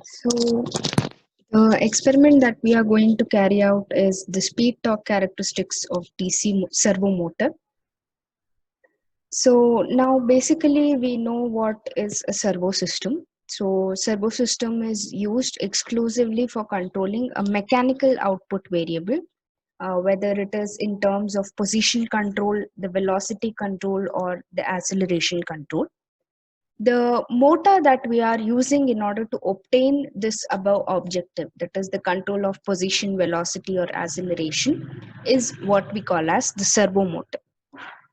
So, the experiment that we are going to carry out is the speed torque characteristics of servo motor. So, now basically we know what is a servo system. So, servo system is used exclusively for controlling a mechanical output variable, whether it is in terms of position control, the velocity control, or the acceleration control. The motor that we are using in order to obtain this above objective, that is the control of position, velocity, or acceleration, is what we call as the servo motor.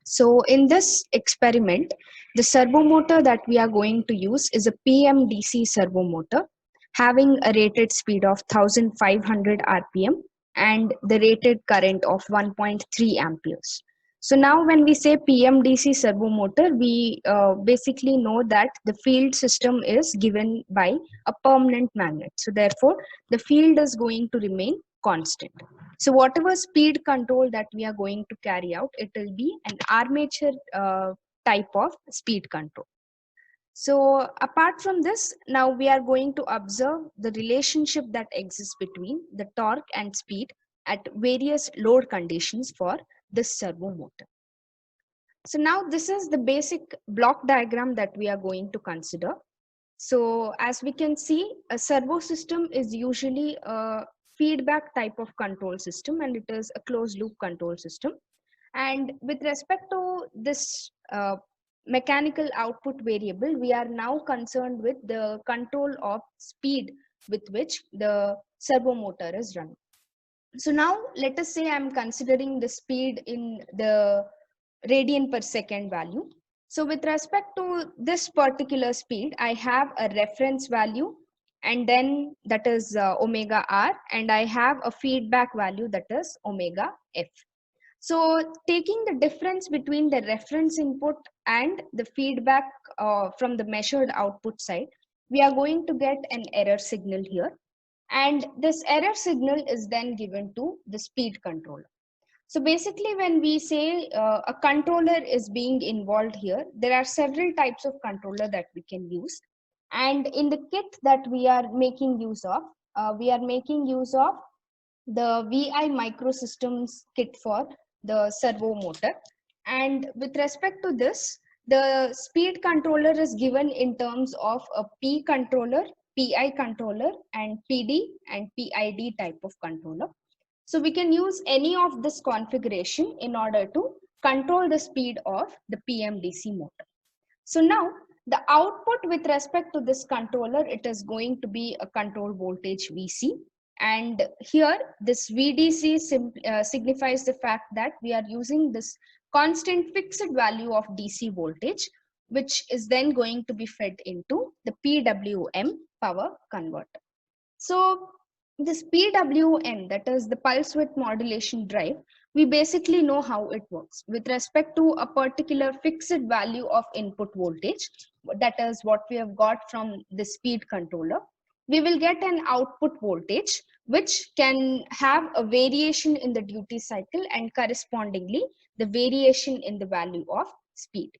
So in this experiment, the servo motor that we are going to use is a PMDC servo motor having a rated speed of 1500 rpm and the rated current of 1.3 amperes. So now when we say PMDC servo motor, we basically know that the field system is given by a permanent magnet. So therefore, the field is going to remain constant. So whatever speed control that we are going to carry out, it will be an armature type of speed control. So apart from this, now we are going to observe the relationship that exists between the torque and speed at various load conditions for this servo motor. So now this is the basic block diagram that we are going to consider. So as we can see, a servo system is usually a feedback type of control system, and it is a closed loop control system. And with respect to this mechanical output variable, we are now concerned with the control of speed with which the servo motor is running. So now let us say I'm considering the speed in the radian per second value. So with respect to this particular speed, I have a reference value, and then that is omega r, and I have a feedback value, that is omega f. So taking the difference between the reference input and the feedback from the measured output side, we are going to get an error signal here. And this error signal is then given to the speed controller. So basically, when we say a controller is being involved here, there are several types of controller that we can use. And in the kit that we are making use of, we are making use of the VI Microsystems kit for the servo motor. And with respect to this, the speed controller is given in terms of a P controller, PI controller, and PD and PID type of controller. So we can use any of this configuration in order to control the speed of the PMDC motor. So now the output with respect to this controller, it is going to be a control voltage VC. And here this VDC signifies the fact that we are using this constant fixed value of DC voltage, which is then going to be fed into the PWM power converter. So this PWM, that is the pulse width modulation drive, we basically know how it works. With respect to a particular fixed value of input voltage, that is what we have got from the speed controller, we will get an output voltage which can have a variation in the duty cycle and correspondingly the variation in the value of speed.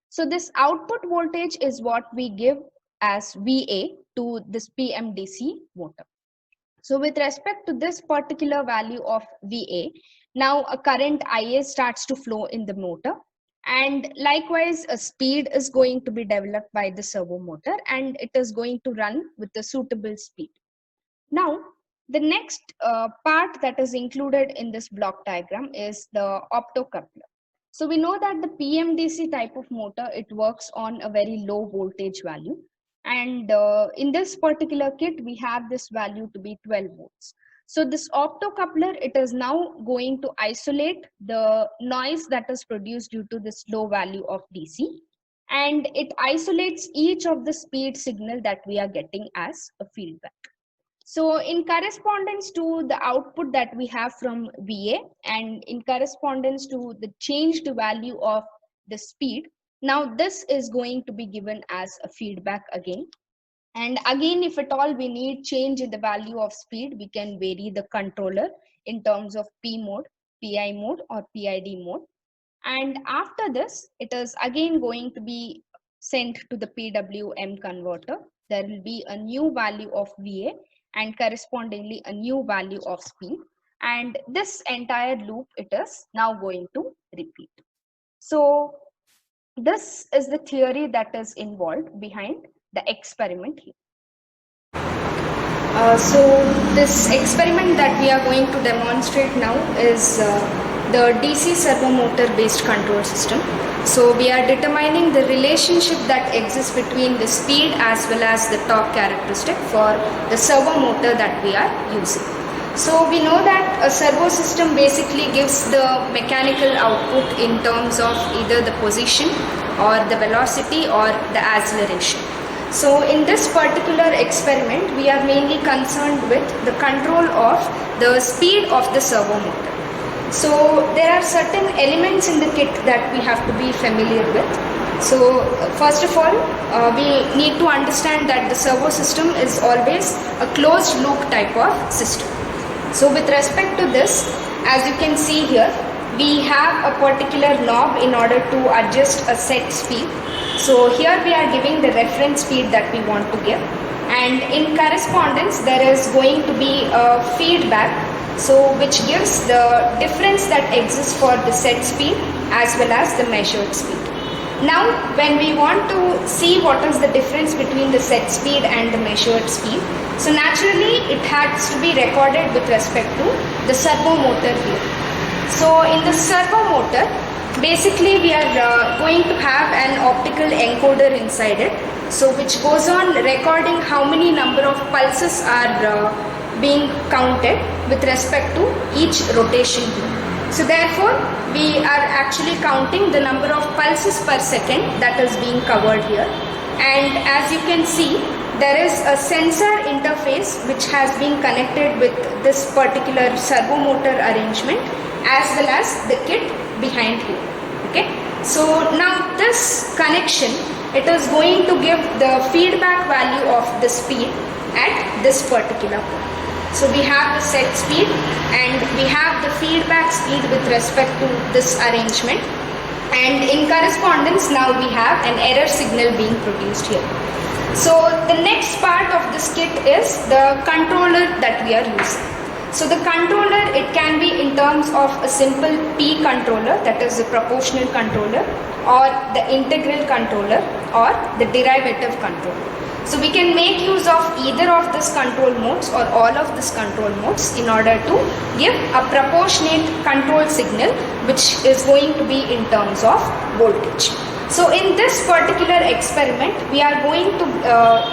So this output voltage is what we give as VA to this PMDC motor. So with respect to this particular value of VA, now a current IA starts to flow in the motor, and likewise a speed is going to be developed by the servo motor, and it is going to run with the suitable speed. Now the next part that is included in this block diagram is the optocoupler. So we know that the PMDC type of motor, it works on a very low voltage value. And in this particular kit, we have this value to be 12 volts. So this optocoupler, it is now going to isolate the noise that is produced due to this low value of DC. And it isolates each of the speed signal that we are getting as a feedback. So in correspondence to the output that we have from VA and in correspondence to the changed value of the speed, now this is going to be given as a feedback again. And again, if at all we need change in the value of speed, we can vary the controller in terms of P mode, PI mode, or PID mode. And after this, it is again going to be sent to the PWM converter. There will be a new value of VA and correspondingly a new value of speed. And this entire loop, it is now going to repeat. So this is the theory that is involved behind the experiment here. So this experiment that we are going to demonstrate now is the DC servo motor based control system. So we are determining the relationship that exists between the speed as well as the torque characteristic for the servo motor that we are using. So we know that a servo system basically gives the mechanical output in terms of either the position or the velocity or the acceleration. So in this particular experiment, we are mainly concerned with the control of the speed of the servo motor. So there are certain elements in the kit that we have to be familiar with. So first of all, we need to understand that the servo system is always a closed loop type of system. So with respect to this, as you can see here, we have a particular knob in order to adjust a set speed. So here we are giving the reference speed that we want to give, and in correspondence there is going to be a feedback, so which gives the difference that exists for the set speed as well as the measured speed. Now when we want to see what is the difference between the set speed and the measured speed, so naturally it has to be recorded with respect to the servo motor here. So in the servo motor, basically we are going to have an optical encoder inside it, so which goes on recording how many number of pulses are being counted with respect to each rotation here. So therefore we are actually counting the number of pulses per second that is being covered here, and as you can see, there is a sensor interface which has been connected with this particular servo motor arrangement as well as the kit behind here. Okay, so now this connection, it is going to give the feedback value of the speed at this particular point. So we have the set speed and we have the feedback speed with respect to this arrangement, and in correspondence now we have an error signal being produced here. So the next part of this kit is the controller that we are using. So the controller, it can be in terms of a simple P controller, that is the proportional controller, or the integral controller, or the derivative controller. So we can make use of either of these control modes or all of these control modes in order to give a proportionate control signal which is going to be in terms of voltage. So in this particular experiment, we are going to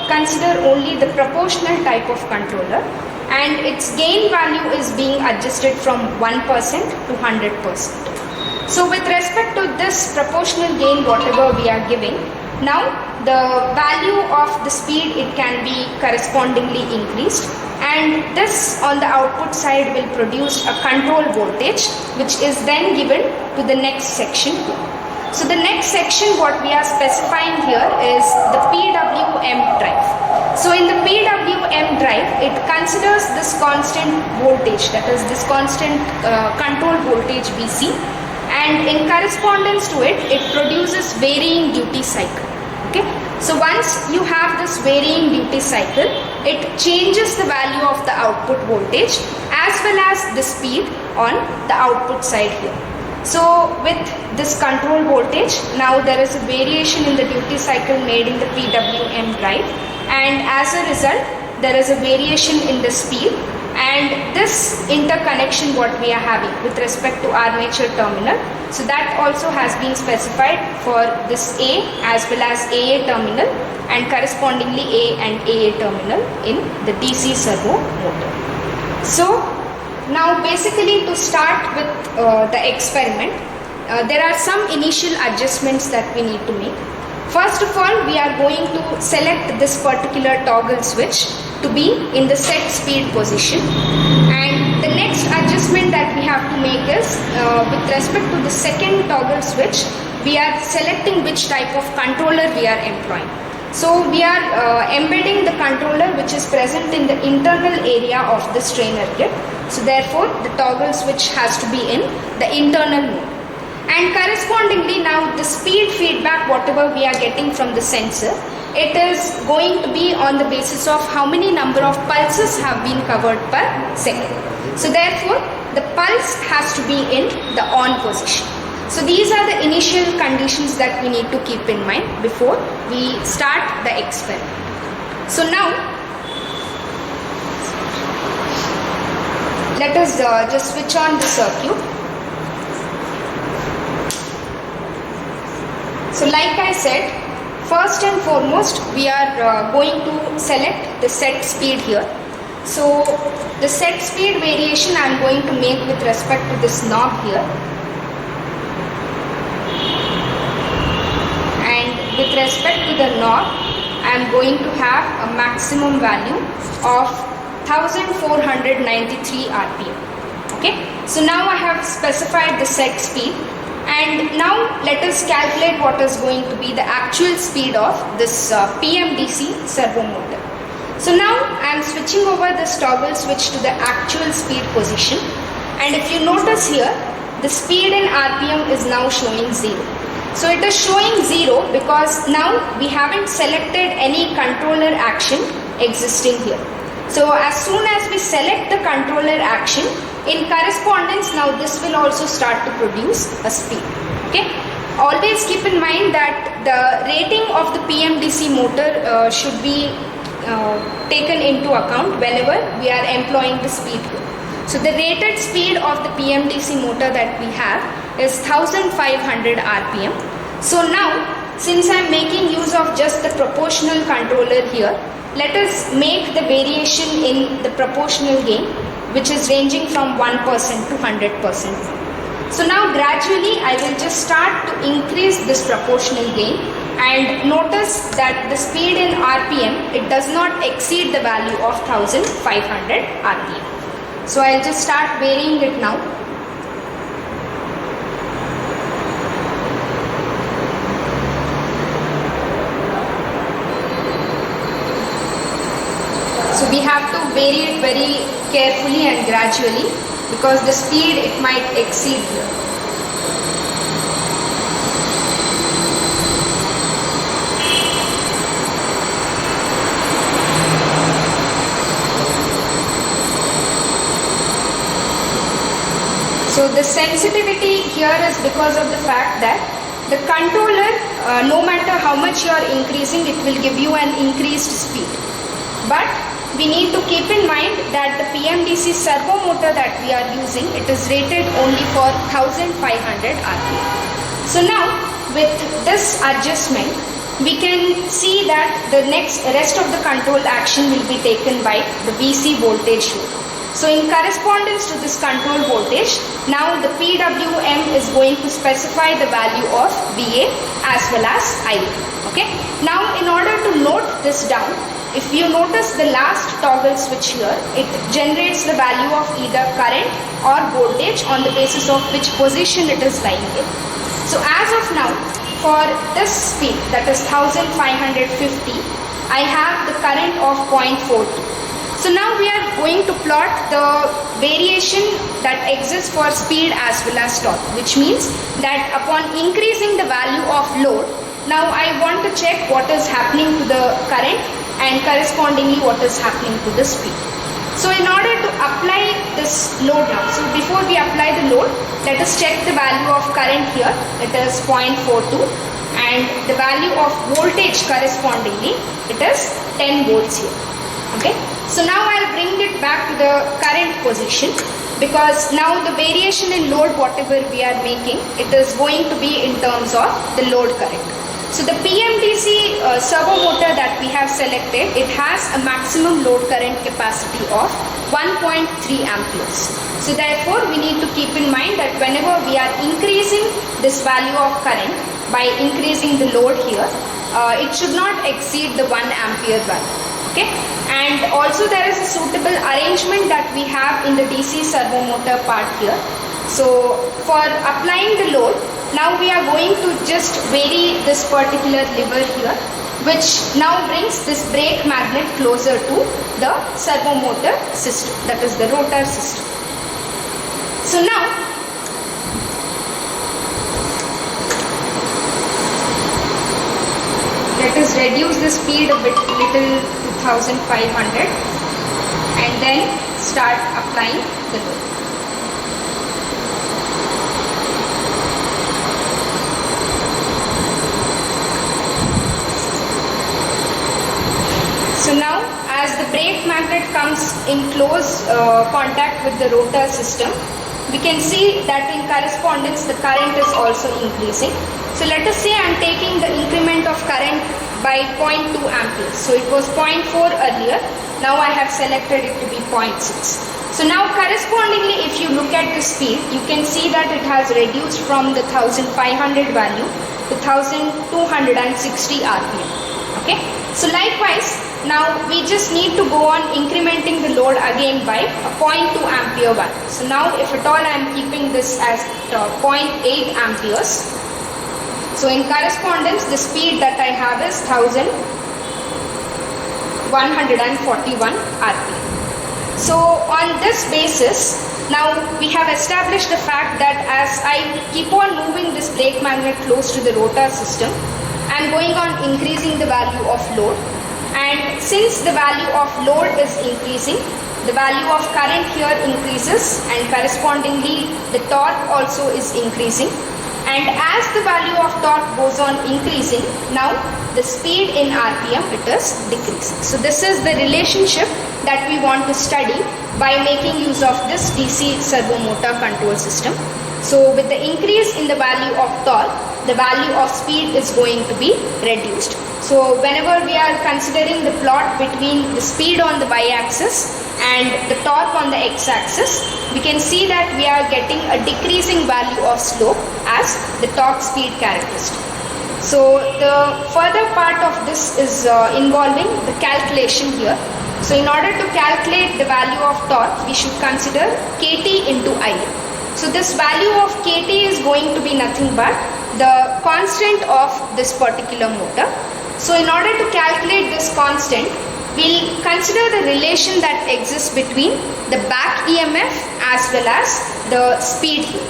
consider only the proportional type of controller, and its gain value is being adjusted from 1% to 100%. So with respect to this proportional gain, whatever we are giving, now the value of the speed, it can be correspondingly increased, and this on the output side will produce a control voltage which is then given to the next section. So the next section what we are specifying here is the PWM drive. So in the PWM drive, it considers this constant voltage, that is this constant control voltage VC, and in correspondence to it, it produces varying duty cycle. Okay, so once you have this varying duty cycle, it changes the value of the output voltage as well as the speed on the output side here. So with this control voltage, now there is a variation in the duty cycle made in the PWM drive, and as a result there is a variation in the speed, and this interconnection what we are having with respect to armature terminal, so that also has been specified for this A as well as AA terminal, and correspondingly A and AA terminal in the DC servo motor. So now basically to start with the experiment, there are some initial adjustments that we need to make. First of all, we are going to select this particular toggle switch to be in the set speed position, and the next adjustment that we have to make is with respect to the second toggle switch, we are selecting which type of controller we are employing. So we are embedding the controller which is present in the internal area of the strainer kit. So therefore the toggle switch has to be in the internal mode. And correspondingly, now the speed feedback, whatever we are getting from the sensor, it is going to be on the basis of how many number of pulses have been covered per second. So therefore, the pulse has to be in the on position. So these are the initial conditions that we need to keep in mind before we start the experiment. So now, let us just switch on the circuit. So like I said, first and foremost, we are going to select the set speed here. So the set speed variation I am going to make with respect to this knob here. And with respect to the knob, I am going to have a maximum value of 1493 RPM. Okay. So now I have specified the set speed. And now let us calculate what is going to be the actual speed of this PMDC servo motor. So now I am switching over this toggle switch to the actual speed position. And if you notice here, the speed in RPM is now showing 0. So it is showing 0 because now we haven't selected any controller action existing here. So as soon as we select the controller action, in correspondence, now this will also start to produce a speed. Okay. Always keep in mind that the rating of the PMDC motor should be taken into account whenever we are employing the speed here. So the rated speed of the PMDC motor that we have is 1500 RPM. So now, since I am making use of just the proportional controller here, let us make the variation in the proportional gain, which is ranging from 1% to 100%. So now gradually I will just start to increase this proportional gain, and notice that the speed in RPM, it does not exceed the value of 1500 RPM. So I'll just start varying it now. So we have to vary it very carefully and gradually because the speed it might exceed here. So the sensitivity here is because of the fact that the controller, no matter how much you are increasing, it will give you an increased speed. But we need to keep in mind that the PMDC servo motor that we are using, it is rated only for 1500 RPM. So now with this adjustment, we can see that the rest of the control action will be taken by the VC voltage load. So in correspondence to this control voltage, now the PWM is going to specify the value of VA as well as IA. Okay. Now in order to note this down, if you notice the last toggle switch here, it generates the value of either current or voltage on the basis of which position it is lying in. So as of now, for this speed, that is 1550, I have the current of 0.42. So now we are going to plot the variation that exists for speed as well as torque, which means that upon increasing the value of load, now I want to check what is happening to the current and correspondingly what is happening to the speed. So in order to apply this load now, so before we apply the load, let us check the value of current here, it is 0.42, and the value of voltage correspondingly, it is 10 volts here. Okay. So now I'll bring it back to the current position, because now the variation in load whatever we are making, it is going to be in terms of the load current. So the PMDC servo motor that we have selected, it has a maximum load current capacity of 1.3 amperes. So therefore we need to keep in mind that whenever we are increasing this value of current by increasing the load here, it should not exceed the 1 ampere value. Okay. And also there is a suitable arrangement that we have in the DC servo motor part here. So for applying the load, now we are going to just vary this particular lever here, which now brings this brake magnet closer to the servo motor system, that is the rotor system. So now let us reduce the speed a bit little to 1500 and then start applying the load. So now as the brake magnet comes in close contact with the rotor system, we can see that in correspondence the current is also increasing. So let us say I am taking the increment of current by 0.2 amperes. So it was 0.4 earlier, now I have selected it to be 0.6. So now correspondingly, if you look at the speed, you can see that it has reduced from the 1500 value to 1260 rpm. Okay. So likewise, now we just need to go on incrementing the load again by a 0.2 ampere value. So now if at all I am keeping this as 0.8 amperes. So in correspondence, the speed that I have is 1141 rpm. So on this basis, now we have established the fact that as I keep on moving this brake magnet close to the rotor system, I am going on increasing the value of load, and since the value of load is increasing, the value of current here increases and correspondingly the torque also is increasing, and as the value of torque goes on increasing, now the speed in rpm it is decreasing. So this is the relationship that we want to study by making use of this DC servo motor control system. So with the increase in the value of torque, the value of speed is going to be reduced. So whenever we are considering the plot between the speed on the y-axis and the torque on the x-axis, we can see that we are getting a decreasing value of slope as the torque speed characteristic. So the further part of this is involving the calculation here. So in order to calculate the value of torque, we should consider Kt into Ia. So this value of Kt is going to be nothing but the constant of this particular motor. So in order to calculate this constant, we'll consider the relation that exists between the back EMF as well as the speed here.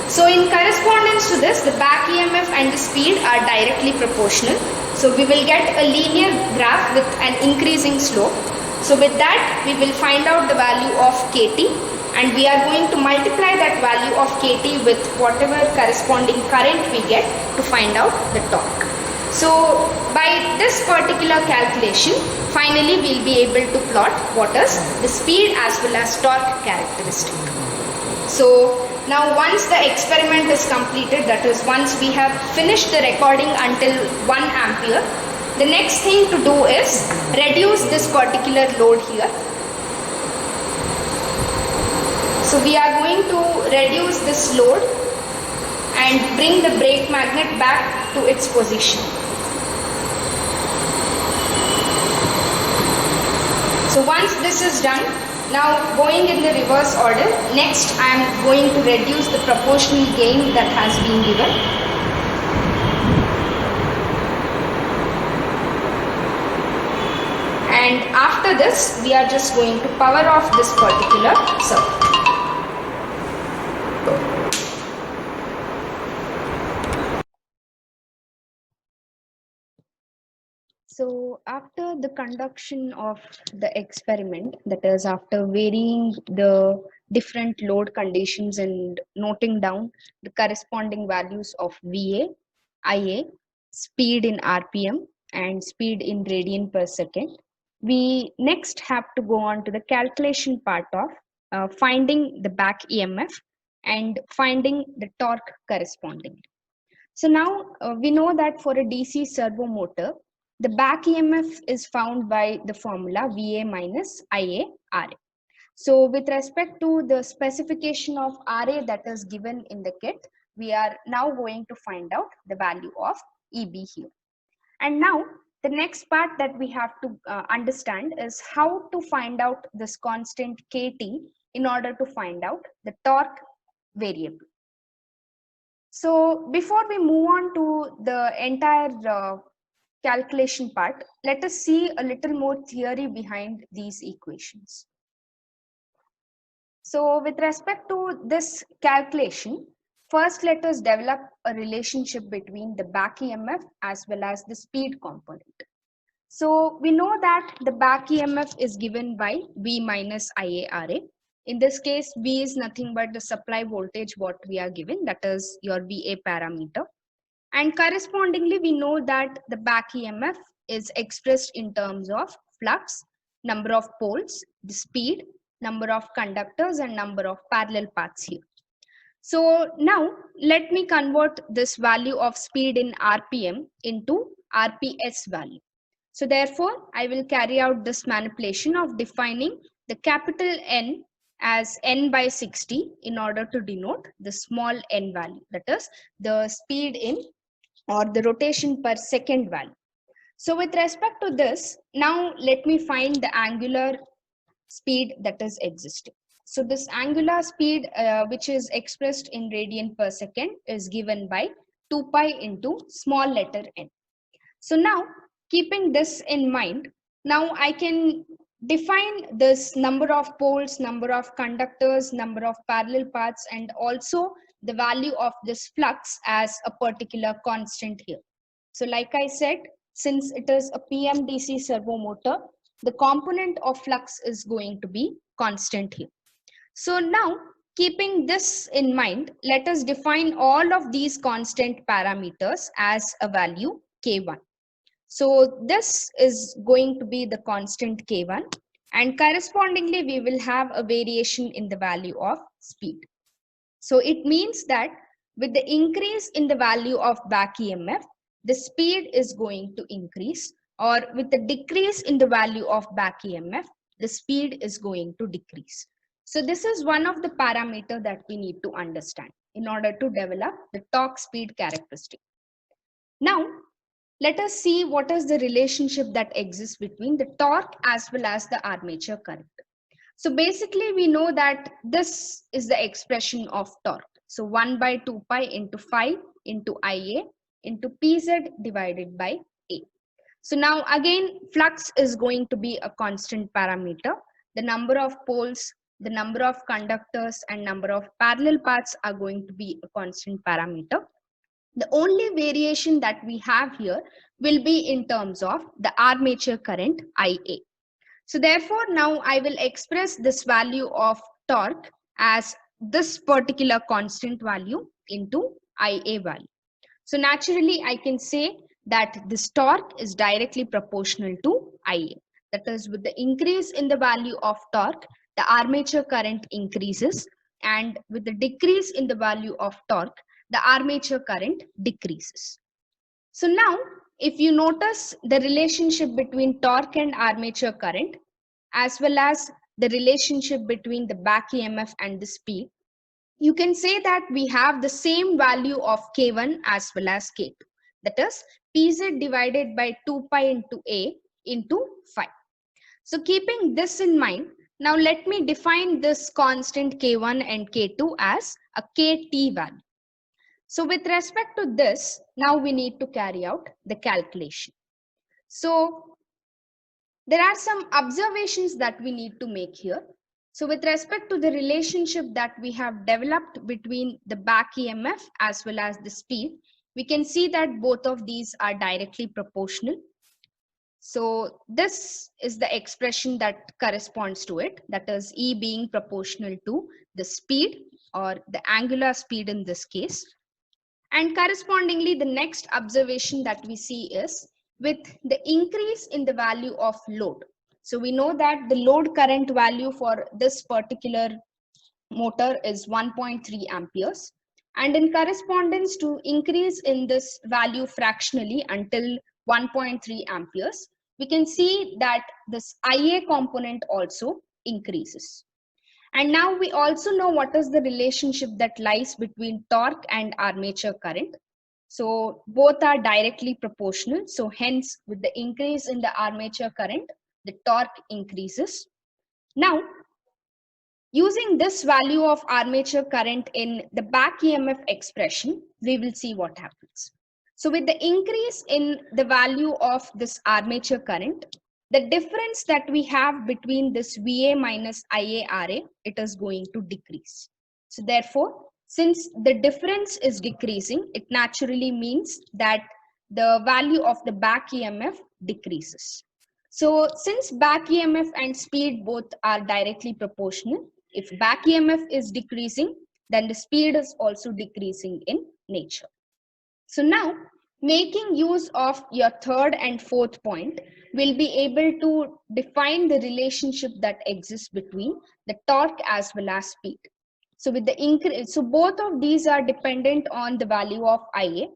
So in correspondence to this, the back EMF and the speed are directly proportional. So we will get a linear graph with an increasing slope. So with that, we will find out the value of Kt, and we are going to multiply that value of Kt with whatever corresponding current we get to find out the torque. So by this particular calculation, finally we'll be able to plot what is the speed as well as torque characteristic. So now once the experiment is completed, that is once we have finished the recording until 1 ampere, the next thing to do is reduce this particular load here. So we are going to reduce this load and bring the brake magnet back to its position. So once this is done, now going in the reverse order, next I am going to reduce the proportional gain that has been given. And after this, we are just going to power off this particular circuit. So after the conduction of the experiment, that is after varying the different load conditions and noting down the corresponding values of VA, IA, speed in RPM and speed in radian per second, we next have to go on to the calculation part of finding the back EMF and finding the torque correspondingly. So now we know that for a DC servo motor, the back EMF is found by the formula VA minus IA RA. So with respect to the specification of RA that is given in the kit, we are now going to find out the value of EB here. And now the next part that we have to understand is how to find out this constant KT in order to find out the torque variable. So before we move on to the entire calculation part, let us see a little more theory behind these equations. So with respect to this calculation, first let us develop a relationship between the back EMF as well as the speed component. So we know that the back EMF is given by V minus IaRa. In this case, V is nothing but the supply voltage what we are given, that is your VA parameter. And correspondingly, we know that the back EMF is expressed in terms of flux, number of poles, the speed, number of conductors, and number of parallel paths here. So now let me convert this value of speed in RPM into RPS value. So therefore, I will carry out this manipulation of defining the capital N as N by 60 in order to denote the small n value, that is the speed in or the rotation per second value. So with respect to this, now let me find the angular speed that is existing. So this angular speed which is expressed in radian per second is given by 2 pi into small letter n. So now keeping this in mind, now I can define this number of poles, number of conductors, number of parallel paths, and also the value of this flux as a particular constant here. So like I said, since it is a PMDC servo motor, the component of flux is going to be constant here. So now keeping this in mind, let us define all of these constant parameters as a value K1. So this is going to be the constant K1, and correspondingly we will have a variation in the value of speed. So it means that with the increase in the value of back EMF, the speed is going to increase, or with the decrease in the value of back EMF, the speed is going to decrease. So this is one of the parameters that we need to understand in order to develop the torque speed characteristic. Now, let us see what is the relationship that exists between the torque as well as the armature current. So basically we know that this is the expression of torque. So 1 by 2 pi into 5 into Ia into Pz divided by A. So now again flux is going to be a constant parameter. The number of poles, the number of conductors, and number of parallel paths are going to be a constant parameter. The only variation that we have here will be in terms of the armature current Ia. So therefore, now I will express this value of torque as this particular constant value into Ia value. So naturally, I can say that this torque is directly proportional to Ia. That is, with the increase in the value of torque, the armature current increases, and with the decrease in the value of torque, the armature current decreases. So now, if you notice the relationship between torque and armature current, as well as the relationship between the back EMF and the speed, you can say that we have the same value of K1 as well as K2. That is, Pz divided by 2 pi into A into 5. So keeping this in mind, now let me define this constant K1 and K2 as a KT value. So with respect to this, now we need to carry out the calculation. So there are some observations that we need to make here. So with respect to the relationship that we have developed between the back EMF as well as the speed, we can see that both of these are directly proportional. So this is the expression that corresponds to it, that is E being proportional to the speed or the angular speed in this case. And correspondingly, the next observation that we see is with the increase in the value of load. So we know that the load current value for this particular motor is 1.3 amperes. And in correspondence to increase in this value fractionally until 1.3 amperes, we can see that this Ia component also increases. And now we also know what is the relationship that lies between torque and armature current. So both are directly proportional. So hence, with the increase in the armature current, the torque increases. Now, using this value of armature current in the back EMF expression, we will see what happens. So with the increase in the value of this armature current, the difference that we have between this VA minus IaRa, it is going to decrease. So therefore, Since the difference is decreasing, it naturally means that the value of the back EMF decreases. So since back EMF and speed both are directly proportional, if back EMF is decreasing, then the speed is also decreasing in nature. So now, making use of your third and fourth point, we'll be able to define the relationship that exists between the torque as well as speed. So with the increase, so both of these are dependent on the value of Ia.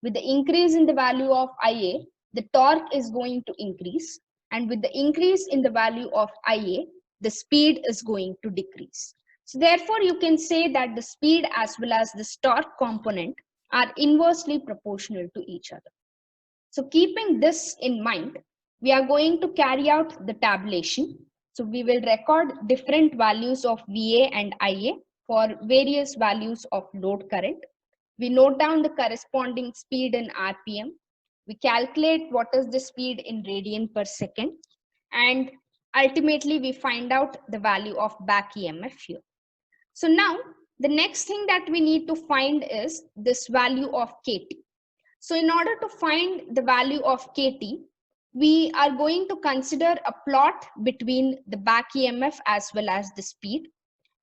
With the increase in the value of Ia, the torque is going to increase, and with the increase in the value of Ia, the speed is going to decrease. So therefore, you can say that the speed as well as the torque component are inversely proportional to each other. So keeping this in mind, we are going to carry out the tabulation. So we will record different values of VA and IA for various values of load current. We note down the corresponding speed in RPM. We calculate what is the speed in radian per second. And ultimately, we find out the value of back EMF here. So now, the next thing that we need to find is this value of KT. So in order to find the value of KT, we are going to consider a plot between the back EMF as well as the speed.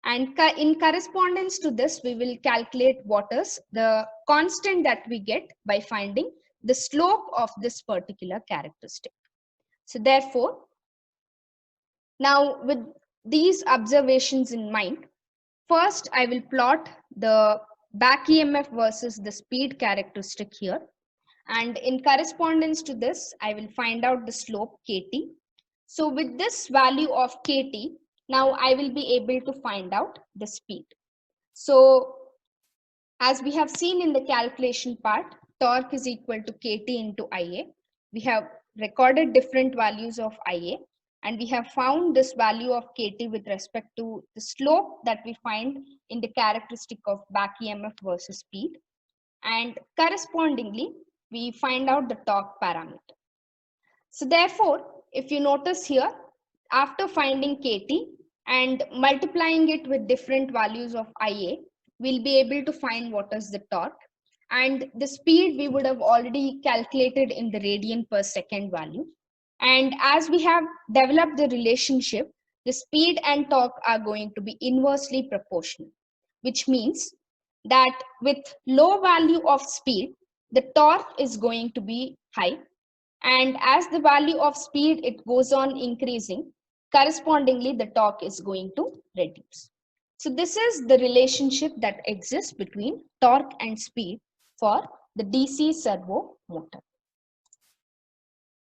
And in correspondence to this, we will calculate what is the constant that we get by finding the slope of this particular characteristic. So therefore, now with these observations in mind, first I will plot the back EMF versus the speed characteristic here. And in correspondence to this, I will find out the slope KT. So with this value of KT, now I will be able to find out the speed. So as we have seen in the calculation part, torque is equal to KT into IA. We have recorded different values of IA, and we have found this value of KT with respect to the slope that we find in the characteristic of back EMF versus speed. And correspondingly, we find out the torque parameter. So therefore, if you notice here, after finding KT and multiplying it with different values of IA, we'll be able to find what is the torque. And the speed we would have already calculated in the radian per second value. And as we have developed the relationship, the speed and torque are going to be inversely proportional, which means that with low value of speed, the torque is going to be high. And as the value of speed, it goes on increasing, correspondingly, the torque is going to reduce. So this is the relationship that exists between torque and speed for the DC servo motor.